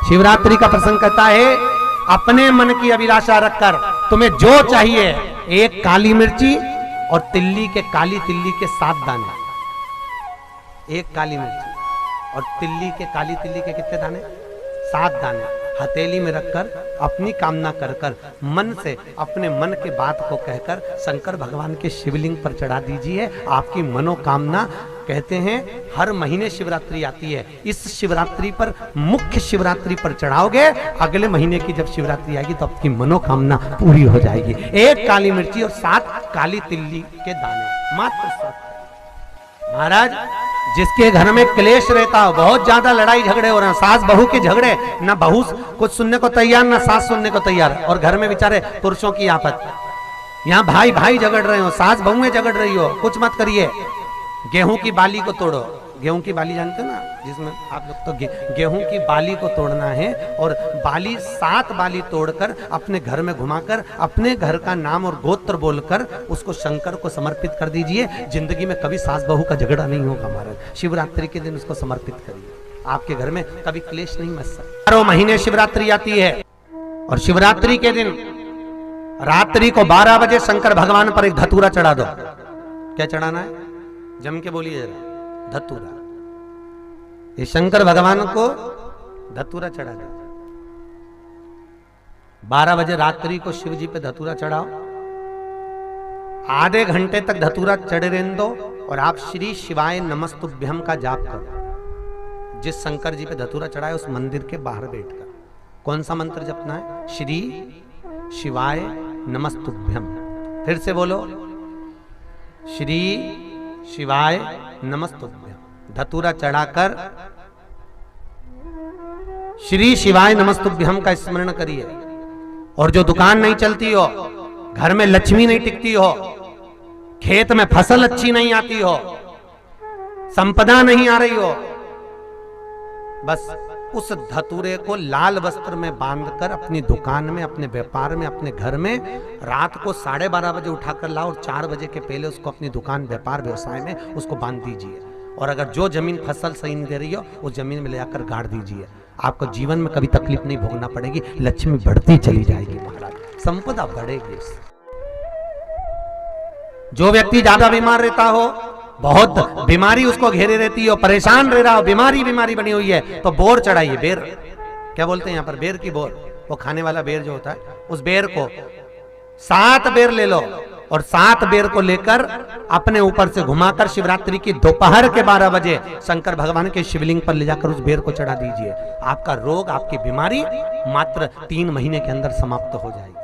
शिवरात्रि का प्रसंग कहता है अपने मन की अभिलाषा रखकर तुम्हें जो चाहिए, एक काली मिर्ची और काली तिल्ली के 7 दाने। एक काली मिर्ची और काली तिल्ली के कितने दाने? 7 दाने हथेली में रखकर अपनी कामना कर कर मन से अपने मन के बात को कहकर शंकर भगवान के शिवलिंग पर चढ़ा दीजिए। आपकी मनोकामना, कहते हैं हर महीने शिवरात्रि आती है, इस शिवरात्रि पर, मुख्य शिवरात्रि पर चढ़ाओगे, अगले महीने की जब शिवरात्रि आएगी तो आपकी मनोकामना पूरी हो जाएगी। एक काली मिर्ची और 7 काली तिल्ली के दाने, मात्र 7। महाराज, जिसके घर में क्लेश रहता हो, बहुत ज्यादा लड़ाई झगड़े हो रहे हैं, सास बहू के झगड़े, ना बहू कुछ सुनने को तैयार ना सास सुनने को तैयार, और घर में बेचारे पुरुषों की आपत, यहाँ भाई भाई झगड़ रहे हो, सास बहुएं झगड़ रही हो, कुछ मत करिए। गेहूं की बाली को तोड़ो। गेहूं की बाली जानते हो ना, जिसमें आप लोग तो गेहूं की बाली को तोड़ना है, और बाली 7 बाली तोड़कर अपने घर में घुमाकर अपने घर का नाम और गोत्र बोलकर उसको शंकर को समर्पित कर दीजिए। जिंदगी में कभी सास बहू का झगड़ा नहीं होगा महाराज। शिवरात्रि के दिन उसको समर्पित करिए, आपके घर में कभी क्लेश नहीं मच सकता। 12 महीने शिवरात्रि आती है, और शिवरात्रि के दिन रात्रि को 12 बजे शंकर भगवान पर एक धतूरा चढ़ा दो। क्या चढ़ाना है? जम के बोलिए जरा। धतूरा। ये शंकर भगवान को धतूरा चढ़ा दो। 12 बजे रात्रि को शिव जी पे धतूरा चढ़ाओ, आधे घंटे तक धतूरा चढ़े रहने दो, और आप श्री शिवाय नमस्तुभ्यम का जाप करो। जिस शंकर जी पे धतूरा चढ़ाए उस मंदिर के बाहर बैठकर कौन सा मंत्र जपना है? श्री शिवाय नमस्तुभ्यम। फिर से बोलो, श्री शिवाय नमस्तुभ्यम। धतूरा चढ़ाकर श्री शिवाय नमस्तुभ्यम का स्मरण करिए। और जो दुकान नहीं चलती हो, घर में लक्ष्मी नहीं टिकती हो, खेत में फसल अच्छी नहीं आती हो, संपदा नहीं आ रही हो, बस उस धतूरे को लाल वस्त्र में बांधकर अपनी दुकान में, अपने व्यापार में, अपने घर में रात को 12:30 बजे उठाकर लाओ, और 4 बजे के पहले उसको अपनी दुकान, व्यापार, व्यवसाय में उसको बांध दीजिए। और अगर जो जमीन फसल सही नहीं दे रही हो, उस जमीन में ले जाकर गाड़ दीजिए। आपको जीवन में कभी तकलीफ नहीं भोगना पड़ेगी, लक्ष्मी बढ़ती चली जाएगी महाराज, संपदा बढ़ेगी। जो व्यक्ति ज्यादा बीमार रहता हो, बहुत बीमारी उसको घेरे रहती हो, परेशान रह रहा हो, बीमारी बनी हुई है, तो बोर चढ़ाइए। बेर, क्या बोलते हैं यहाँ पर? बेर की बोर, वो खाने वाला बेर जो होता है, उस बेर को 7 बेर ले लो, और 7 बेर को लेकर अपने ऊपर से घुमाकर शिवरात्रि की दोपहर के 12 बजे शंकर भगवान के शिवलिंग पर ले जाकर उस बेर को चढ़ा दीजिए। आपका रोग, आपकी बीमारी मात्र 3 महीने के अंदर समाप्त हो जाएगी।